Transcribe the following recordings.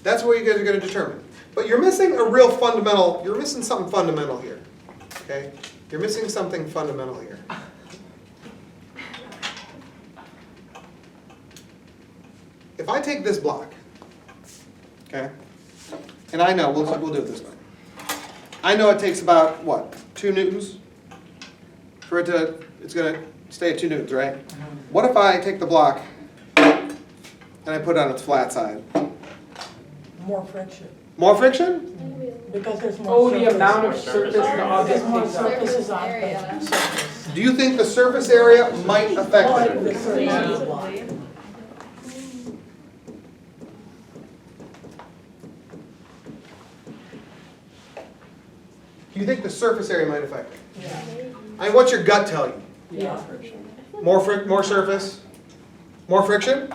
That's what you guys are going to determine. But you're missing a real fundamental, you're missing something fundamental here. Okay? You're missing something fundamental here. If I take this block, okay, and I know, we'll do it this way. I know it takes about, what, 2 newtons? For it to, it's going to stay at 2 newtons, right? What if I take the block and I put it on its flat side? More friction. More friction? Because there's more Oh, surface. the amount of surface the There's object more takes up. surfaces on area. the surface. Do you think the surface area might affect Like it? the surface of the block. Do you think the surface area might affect it? Yeah. I mean, what's your gut tell you? Yeah. More surface? More friction?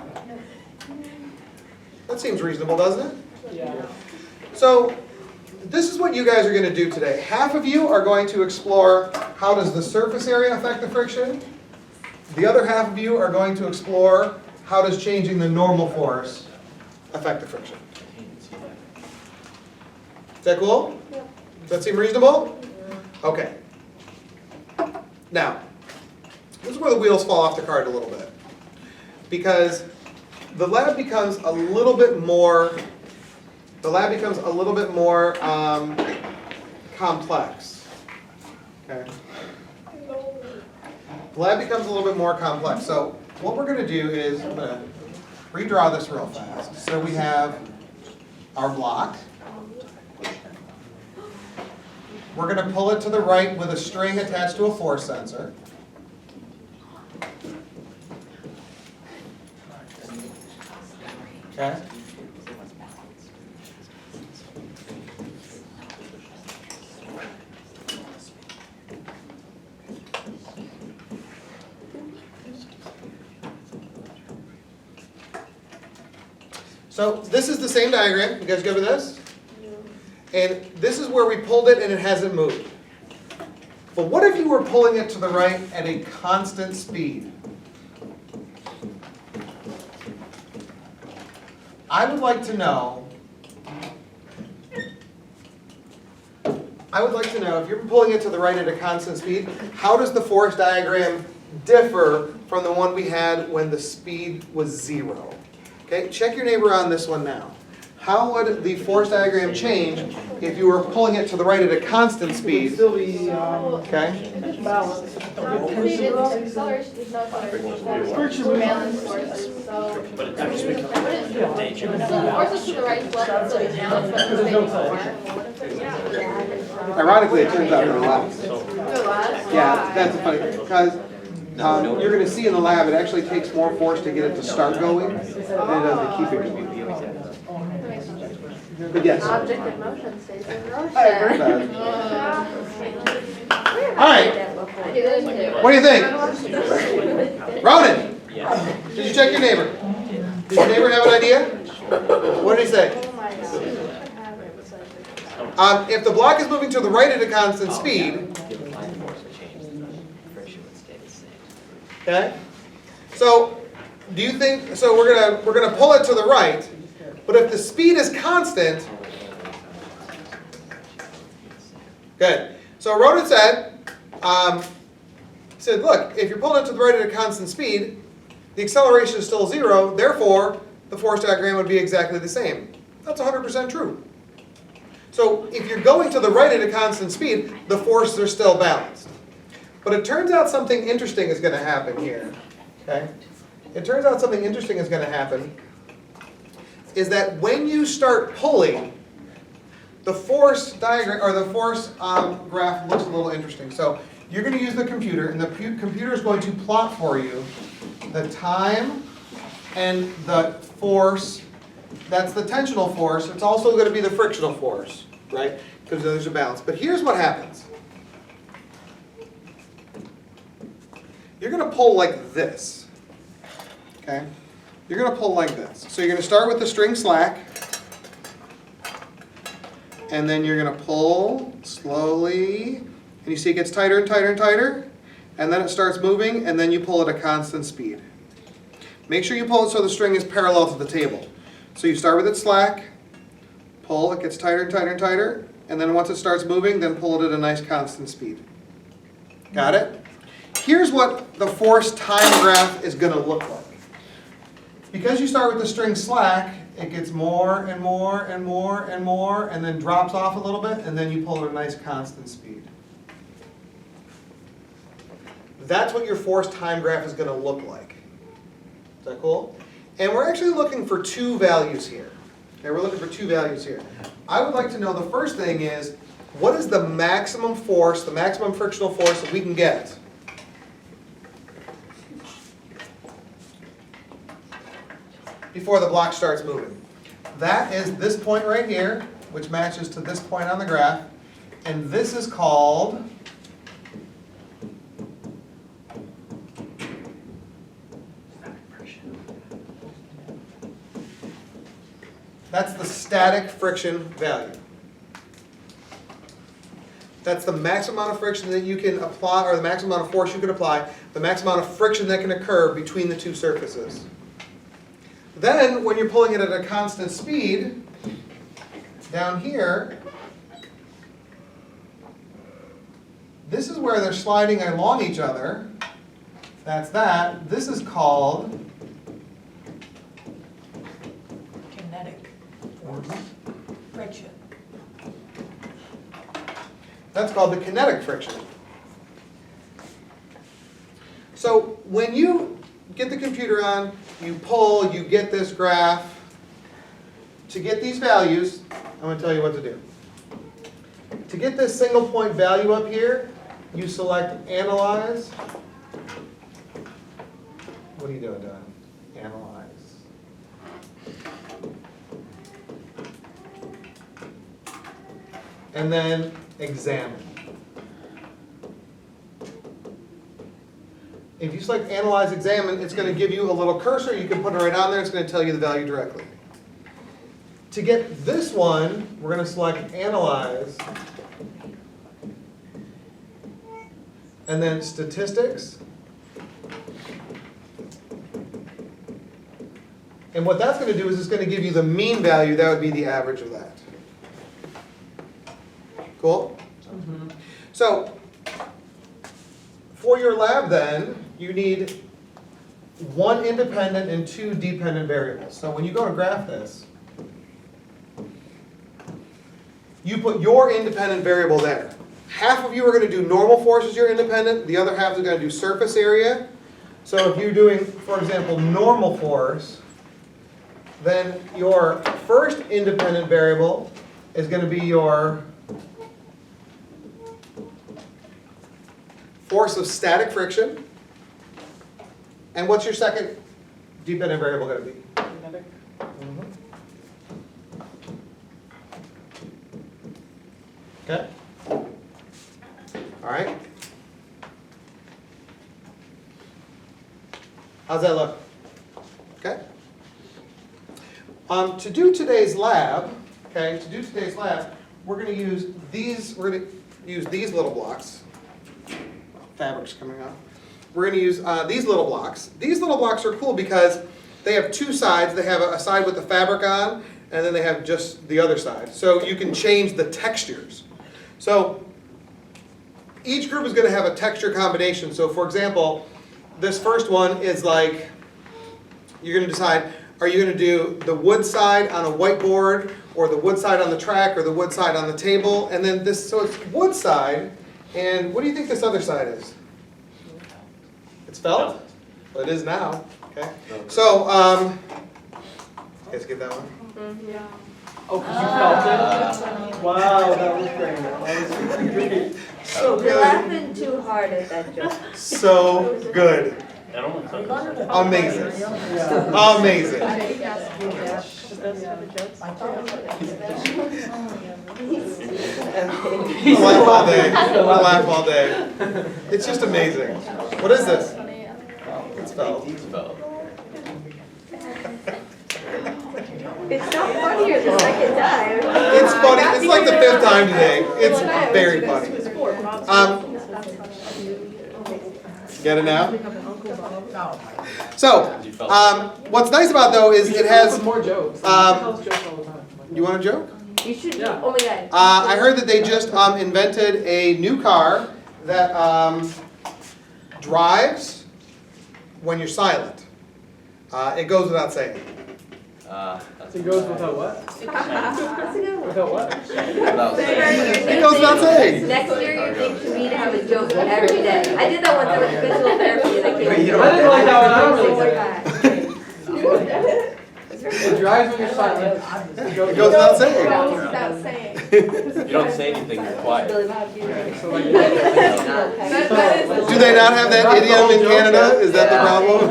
That seems reasonable, doesn't it? Yeah. So, this is what you guys are going to do today. Half of you are going to explore how does the surface area affect the friction. The other half of you are going to explore how does changing the normal force affect the friction. Is that cool? Yep. Does that seem reasonable? Okay. Now, this is where the wheels fall off the cart a little bit. Because the lab becomes a little bit more, complex. Okay? The lab becomes a little bit more complex. So what we're going to do is, I'm going to redraw this real fast. So we have our block. We're going to pull it to the right with a string attached to a force sensor. Okay? So this is the same diagram. You guys good with this? And this is where we pulled it and it hasn't moved. But what if you were pulling it to the right at a constant speed? I would like to know if you're pulling it to the right at a constant speed, how does the force diagram differ from the one we had when the speed was 0? Okay, check your neighbor on this one now. How would the force diagram change if you were pulling it to the right at a constant speed? Still be, Okay? balanced. Acceleration is not balance forces, so. Forces to the right is less, so the balance forces maybe more. Ironically, it turns out they're less. They're less? Yeah, that's funny, because you're going to see in the lab, it actually takes more force to get it to start going than it does to keep it going. But yes. Object in motion stays in motion. I agree. All right, what do you think? Ronan, did you check your neighbor? Did your neighbor have an idea? What did he say? If the block is moving to the right at a constant speed, okay? So, do you think? So we're gonna pull it to the right, but if the speed is constant, good. So Ronan said, look, if you're pulling it to the right at a constant speed, the acceleration is still 0. Therefore, the force diagram would be exactly the same. That's 100% true. So if you're going to the right at a constant speed, the forces are still balanced. But it turns out something interesting is going to happen here. Okay? It turns out something interesting is going to happen is that when you start pulling, the force diagram or the force graph looks a little interesting. So you're going to use the computer, and the computer is going to plot for you the time and the force. That's the tensional force. It's also going to be the frictional force, right? Because those are balanced. But here's what happens. You're going to pull like this. Okay? You're going to pull like this. So you're going to start with the string slack. And then you're going to pull slowly. And you see it gets tighter and tighter and tighter. And then it starts moving. And then you pull at a constant speed. Make sure you pull it so the string is parallel to the table. So you start with it slack. pull, it gets tighter and tighter and tighter, and then once it starts moving, then pull it at a nice constant speed. Got it? Here's what the force time graph is going to look like. Because you start with the string slack, it gets more and more and more and more, and then drops off a little bit, and then you pull at a nice constant speed. That's what your force time graph is going to look like. Is that cool? And we're actually looking for two values here. Okay, we're looking for two values here. I would like to know, the first thing is, what is the maximum force, the maximum frictional force that we can get before the block starts moving? That is this point right here, which matches to this point on the graph, and this is called that's the static friction value. That's the maximum amount of friction that you can apply, or the maximum amount of force you can apply, the maximum amount of friction that can occur between the two surfaces. Then, when you're pulling it at a constant speed, down here, this is where they're sliding along each other. That's that. This is called Kinetic force, friction. That's called the kinetic friction. So when you get the computer on, you pull, you get this graph. To get these values, I'm going to tell you what to do. To get this single point value up here, you select Analyze. What are you doing, Don? Analyze. And then Examine. If you select Analyze, Examine, it's going to give you a little cursor. You can put it right on there. It's going to tell you the value directly. To get this one, we're going to select Analyze, and then Statistics. And what that's going to do is it's going to give you the mean value. That would be the average of that. Cool? So, for your lab then, you need one independent and two dependent variables. So when you go to graph this, you put your independent variable there. Half of you are going to do normal force as your independent, the other half is going to do surface area. So if you're doing, for example, normal force, then your first independent variable is going to be your force of static friction. And what's your second dependent variable going to be? Kinetic. Okay? All right? How's that look? Okay? To do today's lab, we're going to use these little blocks. Fabric's coming off. We're going to use these little blocks. These little blocks are cool because they have two sides. They have a side with the fabric on, and then they have just the other side. So you can change the textures. So each group is going to have a texture combination. So for example, this first one is like, you're going to decide, are you going to do the wood side on a whiteboard, or the wood side on the track, or the wood side on the table? And then this, so it's wood side, and what do you think this other side is? It's felt? Well, it is now. Okay. So, you guys get that one? Yeah. Oh, because you felt it? Wow, that was great. That was great. So You're good. laughing too hard at that joke. So good. That only took Amazing. Yeah. Amazing. We'll laugh all day. We'll laugh all day. It's just amazing. What is this? It's felt. It's not funnier the second time. It's funny. It's like the fifth time today. It's very funny. Get it now? So, what's nice about though is it has. More jokes. Um, Tells jokes all the time. You want a joke? You should, Yeah. oh my god. I heard that they just invented a new car that drives when you're silent. It goes without saying. It goes without what? That's a good one. Without what? It goes without saying. Next year, your thing should be to have a joke every day. I did that once I went to physical therapy and I came. I didn't like that one, I don't really like that. It drives when you're silent. It goes without saying. Goes without saying. You don't say anything, you're quiet. So like, Do they not have that idiom in Canada? Is that the problem?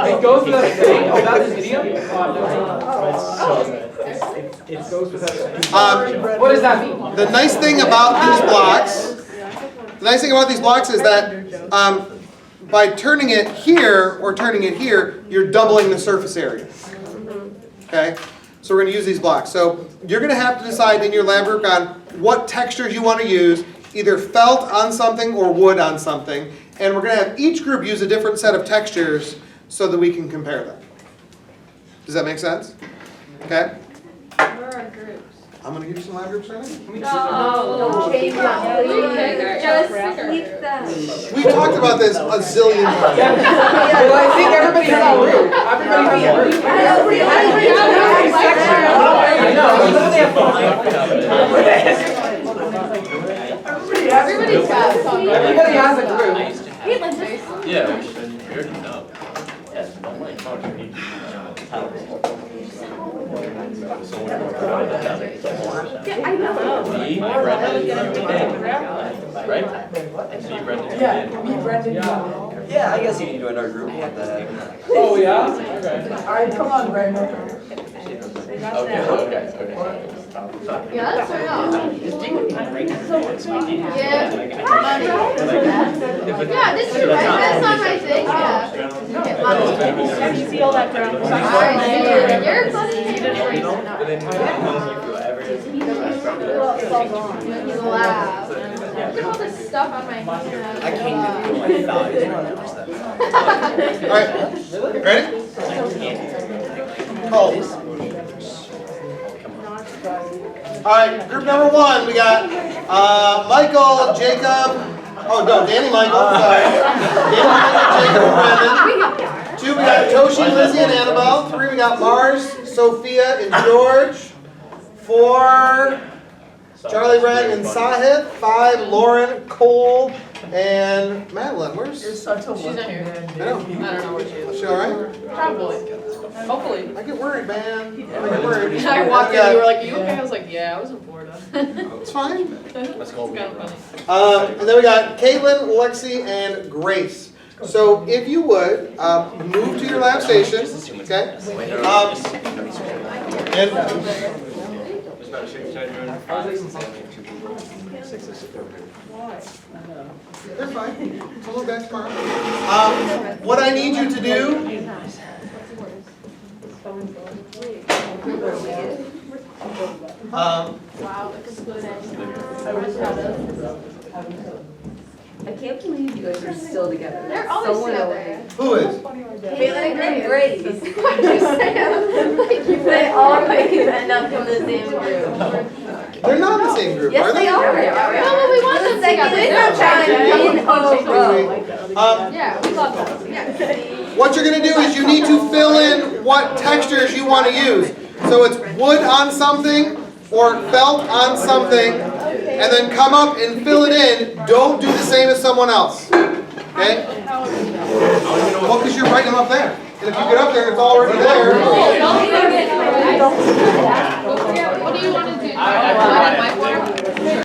it goes without saying, oh, that's an idiom? It goes without saying. What does that mean? The nice thing about these blocks is that by turning it here or turning it here, you're doubling the surface area. Okay? So we're going to use these blocks. So you're going to have to decide in your lab work on what textures you want to use, either felt on something or wood on something. And we're going to have each group use a different set of textures so that we can compare them. Does that make sense? Okay? Where are groups? I'm going to give you some lab groups right now. Don't change that, please. Just keep that. We talked about this a zillion times. Well, I think everybody has a group. Everybody has a group. I know, but they have fun. Everybody's got some. Everybody has a group. Yeah, we already know. Yeah, I know. Me, Brendan, right? So you, Brendan, Yeah, I guess you need to join our group. What the heck? Oh, yeah? Okay. Okay, okay. Yeah, that's right now. Yeah, this is right. That's not my thing. Yeah. Have you see all that ground? I see. You're funny. He's loud. Look at all this stuff on my hand. I can't feel my thighs. I don't understand. All right. Ready? Oh. All right, group number one, we got Michael, Jacob, oh no, Danny, Michael, sorry. Danny, Michael, Jacob, and Brendan. 2, we got Toshi, Lizzie, and Annabelle. 3, we got Mars, Sophia, and George. 4, Charlie, Ren, and Sahith. 5, Lauren, Cole, and Madeline. Where's? She's not here. I know. I don't know where she is. Is she all right? Probably. Hopefully. I get worried, man. I get worried. I walked in, you were like, "Are you okay?" I was like, "Yeah, I was in Florida." It's fine. Let's go. It's kind of funny. And then we got Caitlin, Lexi, and Grace. So if you would, move to your lab station, okay? They're fine. We'll look back tomorrow. What I need you to do. Wow, look at blue I can't believe you guys are still together. They're always So together. annoying. Who is? Caitlin and Grace. They always end up in the same group. They're not in the same group, are Yes, they? they are. No, but we want them together. They're trying in a row. Yeah, we love them. Yeah. What you're gonna do is you need to fill in what textures you want to use. So it's wood on something or felt on something, and then come up and fill it in. Don't do the same as someone else. Okay? Well, because you're writing them up there. And if you get up there and it's already there.